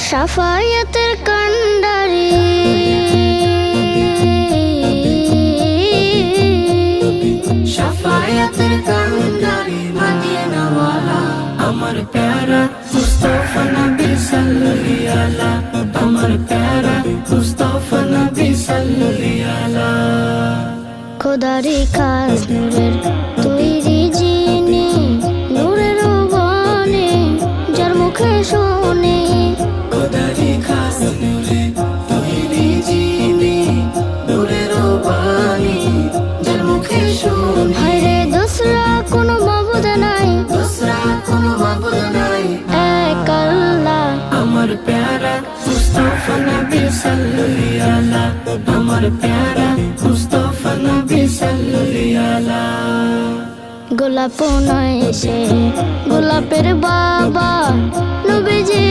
শাফায়াতের কান্ডারি শাফায়াতের কান্ডারি মদিনাওয়ালা আমার প্যারা মুস্তাফা নবী সাল্লাল্লাহু আলাইহি আমার প্যারা মুস্তাফা নবী সাল্লাল্লাহু আলাইহি খোদারি খাস নূরের তৈরি যিনি নূরের বাণী যার মুখে শুনি খোদারি খাস নূরে তৈরি যিনি নূরের বাণী যার মুখে শুনি হায়রে দোসরা কোনো মাবুদ নাই দোসরা কোনো মাবুদ নাই এক আল্লাহ আমার প্যারা মুস্তাফা নবী সাল্লাল্লাহু আলাইহি আমার প্যারা মুস্তাফা নবী সাল্লাল্লাহু আলাইহি গোলাপ নয় সে গোলাপের বাবা নবীজি